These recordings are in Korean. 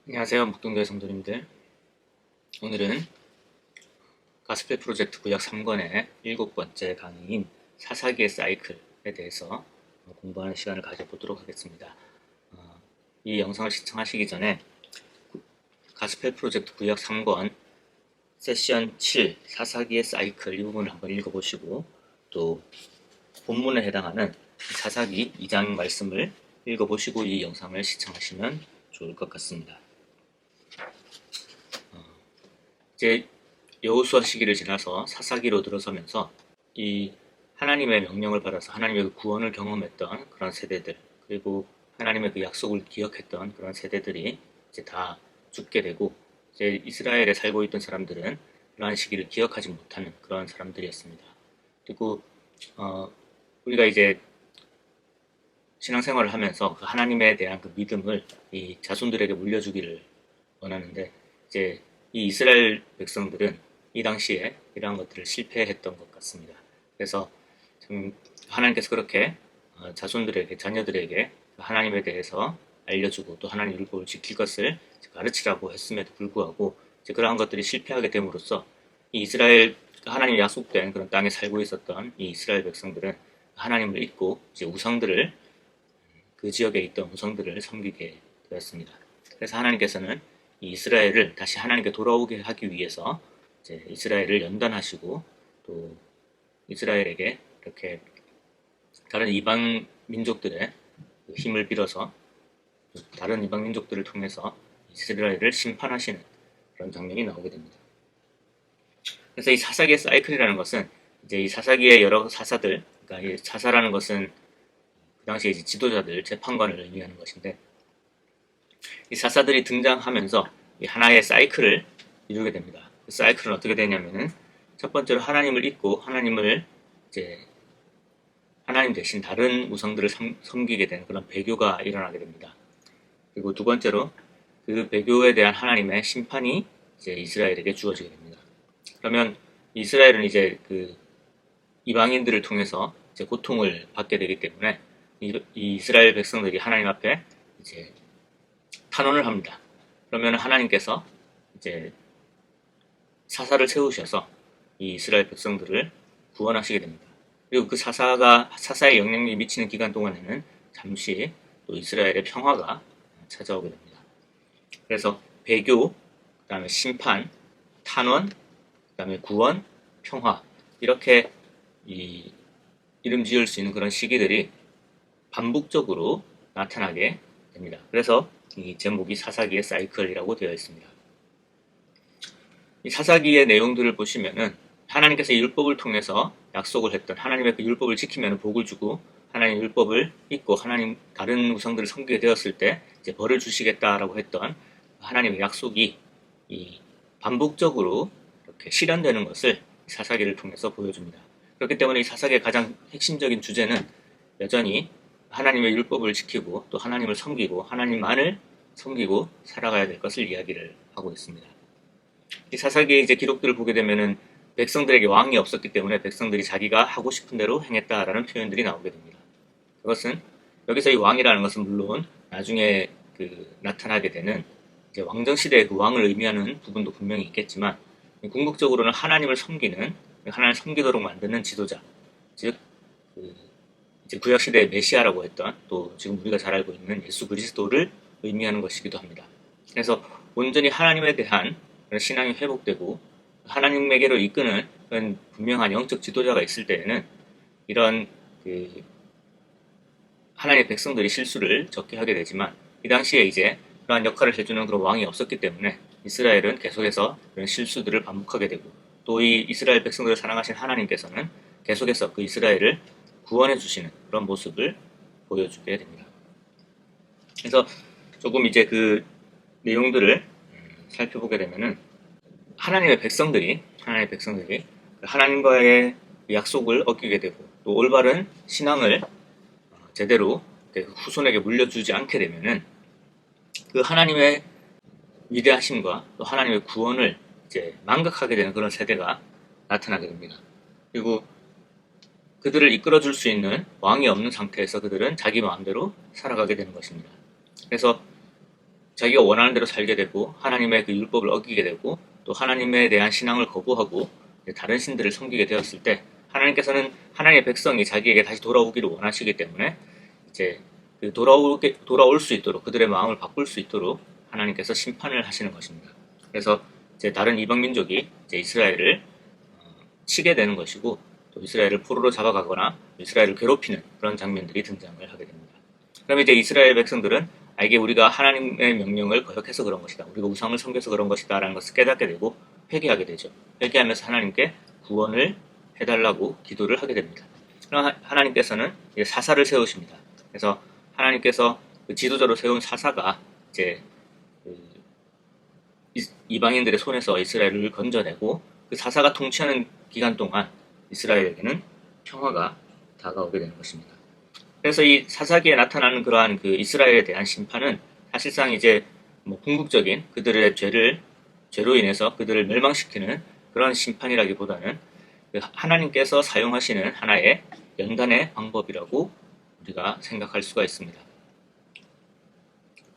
안녕하세요. 목동교회 성도님들. 오늘은 가스펠 프로젝트 구약 3권의 7번째 강의인 사사기의 사이클에 대해서 공부하는 시간을 가져보도록 하겠습니다. 이 영상을 시청하시기 전에 가스펠 프로젝트 구약 3권 세션 7 사사기의 사이클 이 부분을 한번 읽어보시고 또 본문에 해당하는 사사기 2장 말씀을 읽어보시고 이 영상을 시청하시면 좋을 것 같습니다. 이제 여호수아 시기를 지나서 사사기로 들어서면서 이 하나님의 명령을 받아서 하나님의 그 구원을 경험했던 그런 세대들, 그리고 하나님의 그 약속을 기억했던 그런 세대들이 이제 다 죽게 되고, 이제 이스라엘에 살고 있던 사람들은 그러한 시기를 기억하지 못하는 그런 사람들이었습니다. 그리고 우리가 이제 신앙생활을 하면서 그 하나님에 대한 그 믿음을 이 자손들에게 물려주기를 원하는데, 이제 이 이스라엘 백성들은 이 당시에 이러한 것들을 실패했던 것 같습니다. 그래서 참 하나님께서 그렇게 자손들에게, 자녀들에게 하나님에 대해서 알려주고 또 하나님 율법을 지킬 것을 가르치라고 했음에도 불구하고 이제 그러한 것들이 실패하게 됨으로써 이 이스라엘, 하나님이 약속된 그런 땅에 살고 있었던 이 이스라엘 백성들은 하나님을 잊고 이제 우상들을, 그 지역에 있던 우상들을 섬기게 되었습니다. 그래서 하나님께서는 이 이스라엘을 다시 하나님께 돌아오게 하기 위해서 이제 이스라엘을 연단하시고 또 이스라엘에게 이렇게 다른 이방 민족들의 힘을 빌어서 다른 이방 민족들을 통해서 이스라엘을 심판하시는 그런 장면이 나오게 됩니다. 그래서 이 사사기의 사이클이라는 것은 이제 이 사사기의 여러 사사들, 그러니까 이 사사라는 것은 그 당시에 이제 지도자들, 재판관을 의미하는 것인데, 이 사사들이 등장하면서 이 하나의 사이클을 이루게 됩니다. 그 사이클은 어떻게 되냐면은 첫 번째로 하나님을 잊고 하나님을 이제 하나님 대신 다른 우상들을 섬기게 되는 그런 배교가 일어나게 됩니다. 그리고 두 번째로 그 배교에 대한 하나님의 심판이 이제 이스라엘에게 주어지게 됩니다. 그러면 이스라엘은 이제 그 이방인들을 통해서 이제 고통을 받게 되기 때문에 이 이스라엘 백성들이 하나님 앞에 이제 탄원을 합니다. 그러면 하나님께서 이제 사사를 세우셔서 이 이스라엘 백성들을 구원하시게 됩니다. 그리고 그 사사의 영향력이 미치는 기간 동안에는 잠시 또 이스라엘의 평화가 찾아오게 됩니다. 그래서 배교, 그 다음에 심판, 탄원, 그 다음에 구원, 평화, 이렇게 이름 지을 수 있는 그런 시기들이 반복적으로 나타나게 됩니다. 그래서 이 제목이 사사기의 사이클이라고 되어 있습니다. 이 사사기의 내용들을 보시면은 하나님께서 율법을 통해서 약속을 했던, 하나님의 그 율법을 지키면 복을 주고 하나님 율법을 잊고 하나님 다른 우상들을 섬기게 되었을 때 이제 벌을 주시겠다라고 했던 하나님의 약속이 이 반복적으로 이렇게 실현되는 것을 사사기를 통해서 보여줍니다. 그렇기 때문에 이 사사기의 가장 핵심적인 주제는 여전히 하나님의 율법을 지키고 또 하나님을 섬기고 하나님만을 섬기고 살아가야 될 것을 이야기를 하고 있습니다. 이 사사기의 이제 기록들을 보게 되면은 백성들에게 왕이 없었기 때문에 백성들이 자기가 하고 싶은 대로 행했다라는 표현들이 나오게 됩니다. 그것은 여기서 이 왕이라는 것은 물론 나중에 그 나타나게 되는 이제 왕정 시대의 그 왕을 의미하는 부분도 분명히 있겠지만, 궁극적으로는 하나님을 섬기는, 하나님을 섬기도록 만드는 지도자, 즉 이제 구약 시대의 메시아라고 했던, 또 지금 우리가 잘 알고 있는 예수 그리스도를 의미하는 것이기도 합니다. 그래서 온전히 하나님에 대한 신앙이 회복되고 하나님에게로 이끄는 그런 분명한 영적 지도자가 있을 때에는 이런 하나님의 백성들이 실수를 적게 하게 되지만, 이 당시에 이제 그러한 역할을 해주는 그런 왕이 없었기 때문에 이스라엘은 계속해서 그런 실수들을 반복하게 되고, 또 이 이스라엘 백성들을 사랑하신 하나님께서는 계속해서 그 이스라엘을 구원해 주시는 그런 모습을 보여주게 됩니다. 그래서 조금 이제 그 내용들을 살펴보게 되면은 하나님의 백성들이 하나님과의 약속을 어기게 되고 또 올바른 신앙을 제대로 후손에게 물려주지 않게 되면은 그 하나님의 위대하심과 또 하나님의 구원을 이제 망각하게 되는 그런 세대가 나타나게 됩니다. 그리고 그들을 이끌어줄 수 있는 왕이 없는 상태에서 그들은 자기 마음대로 살아가게 되는 것입니다. 그래서 자기가 원하는 대로 살게 되고 하나님의 그 율법을 어기게 되고 또 하나님에 대한 신앙을 거부하고 다른 신들을 섬기게 되었을 때 하나님께서는 하나님의 백성이 자기에게 다시 돌아오기를 원하시기 때문에 이제 그 돌아올 수 있도록 그들의 마음을 바꿀 수 있도록 하나님께서 심판을 하시는 것입니다. 그래서 이제 다른 이방 민족이 이제 이스라엘을 치게 되는 것이고 또 이스라엘을 포로로 잡아가거나 이스라엘을 괴롭히는 그런 장면들이 등장을 하게 됩니다. 그럼 이제 이스라엘 백성들은 이게 우리가 하나님의 명령을 거역해서 그런 것이다. 우리가 우상을 섬겨서 그런 것이다. 라는 것을 깨닫게 되고 회개하게 되죠. 회개하면서 하나님께 구원을 해달라고 기도를 하게 됩니다. 그럼 하나님께서는 사사를 세우십니다. 그래서 하나님께서 그 지도자로 세운 사사가 이제 이방인들의 손에서 이스라엘을 건져내고 그 사사가 통치하는 기간 동안 이스라엘에게는 평화가 다가오게 되는 것입니다. 그래서 이 사사기에 나타나는 그러한 그 이스라엘에 대한 심판은 사실상 이제 궁극적인 그들의 죄로 인해서 그들을 멸망시키는 그런 심판이라기보다는 하나님께서 사용하시는 하나의 연단의 방법이라고 우리가 생각할 수가 있습니다.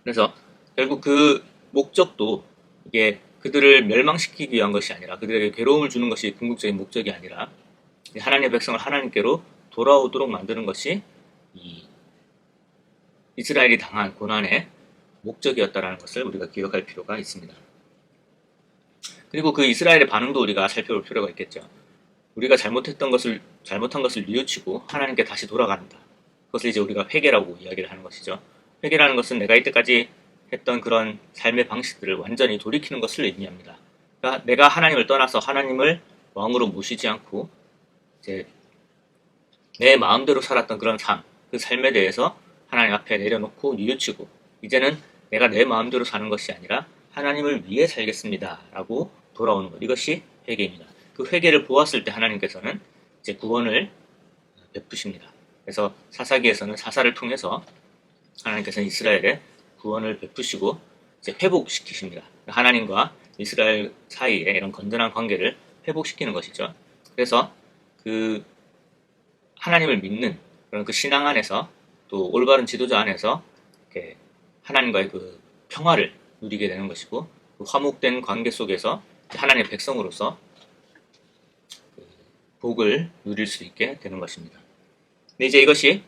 그래서 결국 그 목적도 이게 그들을 멸망시키기 위한 것이 아니라 그들에게 괴로움을 주는 것이 궁극적인 목적이 아니라 하나님의 백성을 하나님께로 돌아오도록 만드는 것이 이 이스라엘이 당한 고난의 목적이었다는 것을 우리가 기억할 필요가 있습니다. 그리고 그 이스라엘의 반응도 우리가 살펴볼 필요가 있겠죠. 우리가 잘못한 것을 뉘우치고 하나님께 다시 돌아간다. 그것을 이제 우리가 회개라고 이야기를 하는 것이죠. 회개라는 것은 내가 이때까지 했던 그런 삶의 방식들을 완전히 돌이키는 것을 의미합니다. 그러니까 내가 하나님을 떠나서 하나님을 왕으로 모시지 않고 이제 내 마음대로 살았던 그런 삶, 그 삶에 대해서 하나님 앞에 내려놓고 뉘우치고 이제는 내가 내 마음대로 사는 것이 아니라 하나님을 위해 살겠습니다. 라고 돌아오는 것. 이것이 회개입니다. 그 회개를 보았을 때 하나님께서는 이제 구원을 베푸십니다. 그래서 사사기에서는 사사를 통해서 하나님께서는 이스라엘에 구원을 베푸시고 이제 회복시키십니다. 하나님과 이스라엘 사이에 이런 건전한 관계를 회복시키는 것이죠. 그래서 그 하나님을 믿는 그런 그 신앙 안에서 또 올바른 지도자 안에서 이렇게 하나님과의 그 평화를 누리게 되는 것이고 그 화목된 관계 속에서 하나님의 백성으로서 그 복을 누릴 수 있게 되는 것입니다. 근데 이제 이것이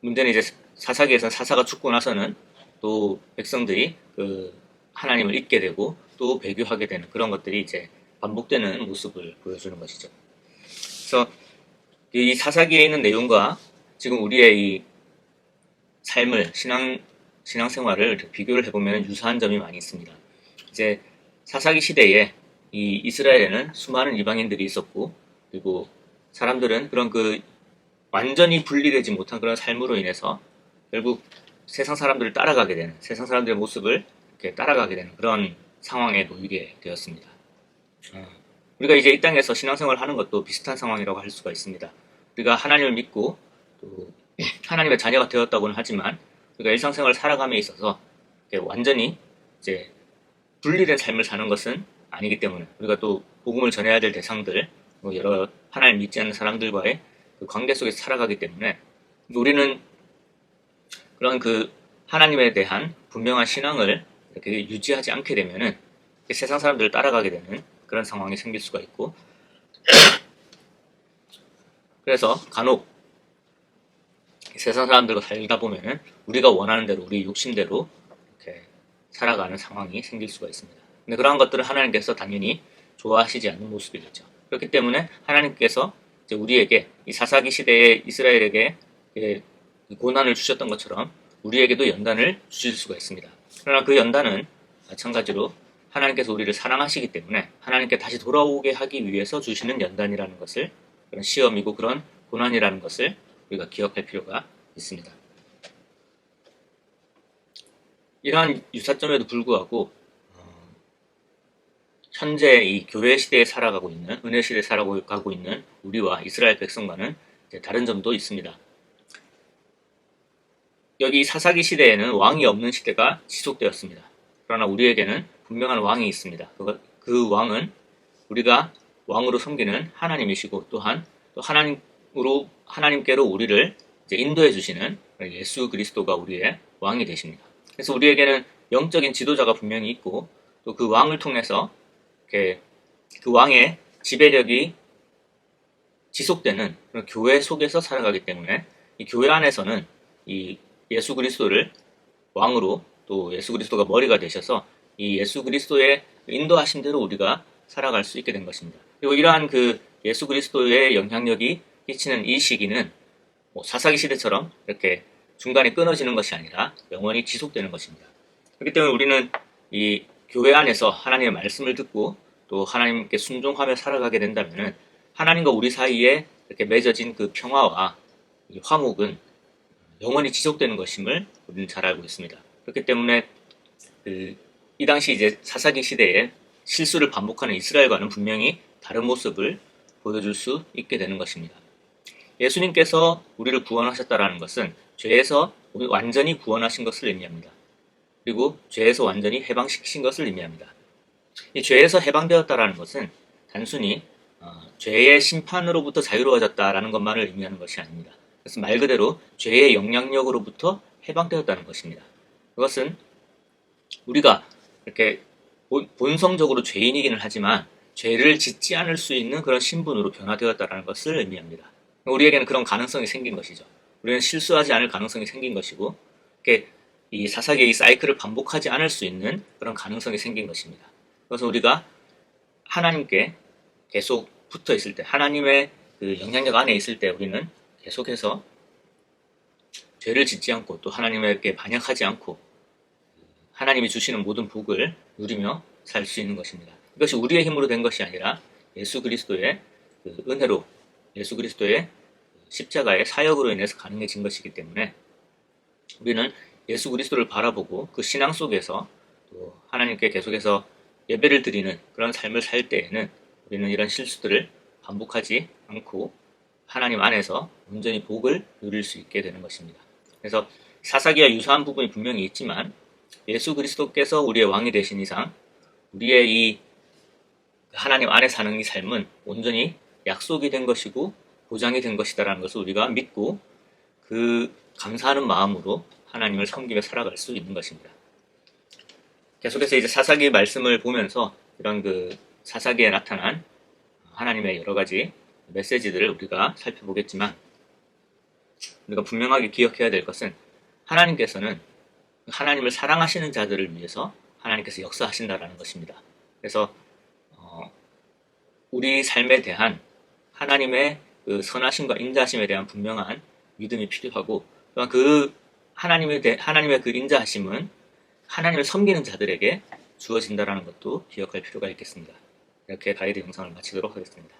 문제는 이제 사사기에서 사사가 죽고 나서는 또 백성들이 그 하나님을 잊게 되고 또 배교하게 되는 그런 것들이 이제 반복되는 모습을 보여주는 것이죠. 그래서 이 사사기에 있는 내용과 지금 우리의 이 삶을 신앙생활을 비교를 해보면 유사한 점이 많이 있습니다. 이제 사사기 시대에 이 이스라엘에는 수많은 이방인들이 있었고 그리고 사람들은 그런 그 완전히 분리되지 못한 그런 삶으로 인해서 결국 세상 사람들을 따라가게 되는 세상 사람들의 모습을 이렇게 따라가게 되는 그런 상황에 놓이게 되었습니다. 우리가 이제 이 땅에서 신앙생활을 하는 것도 비슷한 상황이라고 할 수가 있습니다. 우리가 하나님을 믿고 또 하나님의 자녀가 되었다고는 하지만 우리가 일상생활을 살아감에 있어서 완전히 이제 분리된 삶을 사는 것은 아니기 때문에 우리가 또 복음을 전해야 될 대상들, 여러 하나님 믿지 않는 사람들과의 그 관계 속에서 살아가기 때문에 우리는 그런 그 하나님에 대한 분명한 신앙을 이렇게 유지하지 않게 되면은 세상 사람들을 따라가게 되는 그런 상황이 생길 수가 있고 그래서 간혹 세상 사람들과 살다 보면은 우리가 원하는 대로 우리 욕심대로 이렇게 살아가는 상황이 생길 수가 있습니다. 근데 그러한 것들을 하나님께서 당연히 좋아하시지 않는 모습이겠죠. 그렇기 때문에 하나님께서 이제 우리에게 이 사사기 시대의 이스라엘에게 고난을 주셨던 것처럼 우리에게도 연단을 주실 수가 있습니다. 그러나 그 연단은 마찬가지로 하나님께서 우리를 사랑하시기 때문에 하나님께 다시 돌아오게 하기 위해서 주시는 연단이라는 것을 그런 시험이고 그런 고난이라는 것을 우리가 기억할 필요가 있습니다. 이러한 유사점에도 불구하고 현재 이 교회 시대에 살아가고 있는 은혜 시대에 살아가고 있는 우리와 이스라엘 백성과는 다른 점도 있습니다. 여기 사사기 시대에는 왕이 없는 시대가 지속되었습니다. 그러나 우리에게는 분명한 왕이 있습니다. 그 왕은 우리가 왕으로 섬기는 하나님이시고 또한 또 하나님께로 우리를 이제 인도해 주시는 예수 그리스도가 우리의 왕이 되십니다. 그래서 우리에게는 영적인 지도자가 분명히 있고 또 그 왕을 통해서 이렇게 그 왕의 지배력이 지속되는 그런 교회 속에서 살아가기 때문에 이 교회 안에서는 이 예수 그리스도를 왕으로 또 예수 그리스도가 머리가 되셔서 이 예수 그리스도의 인도하심대로 우리가 살아갈 수 있게 된 것입니다. 그리고 이러한 그 예수 그리스도의 영향력이 끼치는 이 시기는 뭐 사사기 시대처럼 이렇게 중간에 끊어지는 것이 아니라 영원히 지속되는 것입니다. 그렇기 때문에 우리는 이 교회 안에서 하나님의 말씀을 듣고 또 하나님께 순종하며 살아가게 된다면 하나님과 우리 사이에 이렇게 맺어진 그 평화와 이 화목은 영원히 지속되는 것임을 우리는 잘 알고 있습니다. 그렇기 때문에 이 당시 이제 사사기 시대에 실수를 반복하는 이스라엘과는 분명히 다른 모습을 보여줄 수 있게 되는 것입니다. 예수님께서 우리를 구원하셨다라는 것은 죄에서 완전히 구원하신 것을 의미합니다. 그리고 죄에서 완전히 해방시키신 것을 의미합니다. 이 죄에서 해방되었다라는 것은 단순히 죄의 심판으로부터 자유로워졌다라는 것만을 의미하는 것이 아닙니다. 그래서 말 그대로 죄의 영향력으로부터 해방되었다는 것입니다. 그것은 우리가 이렇게 본성적으로 죄인이기는 하지만 죄를 짓지 않을 수 있는 그런 신분으로 변화되었다는 것을 의미합니다. 우리에게는 그런 가능성이 생긴 것이죠. 우리는 실수하지 않을 가능성이 생긴 것이고 이렇게 이 사사기의 이 사이클을 반복하지 않을 수 있는 그런 가능성이 생긴 것입니다. 그래서 우리가 하나님께 계속 붙어 있을 때, 하나님의 그 영향력 안에 있을 때 우리는 계속해서 죄를 짓지 않고 또 하나님에게 반역하지 않고 하나님이 주시는 모든 복을 누리며 살 수 있는 것입니다. 이것이 우리의 힘으로 된 것이 아니라 예수 그리스도의 그 은혜로 예수 그리스도의 십자가의 사역으로 인해서 가능해진 것이기 때문에 우리는 예수 그리스도를 바라보고 그 신앙 속에서 또 하나님께 계속해서 예배를 드리는 그런 삶을 살 때에는 우리는 이런 실수들을 반복하지 않고 하나님 안에서 온전히 복을 누릴 수 있게 되는 것입니다. 그래서 사사기와 유사한 부분이 분명히 있지만 예수 그리스도께서 우리의 왕이 되신 이상 우리의 이 하나님 안에 사는 이 삶은 온전히 약속이 된 것이고 보장이 된 것이다라는 것을 우리가 믿고 그 감사하는 마음으로 하나님을 섬기며 살아갈 수 있는 것입니다. 계속해서 이제 사사기의 말씀을 보면서 이런 그 사사기에 나타난 하나님의 여러 가지 메시지들을 우리가 살펴보겠지만 우리가 분명하게 기억해야 될 것은 하나님께서는 하나님을 사랑하시는 자들을 위해서 하나님께서 역사하신다라는 것입니다. 그래서 우리 삶에 대한 하나님의 그 선하심과 인자하심에 대한 분명한 믿음이 필요하고 또한 그 하나님의 그 인자하심은 하나님을 섬기는 자들에게 주어진다라는 것도 기억할 필요가 있겠습니다. 이렇게 가이드 영상을 마치도록 하겠습니다.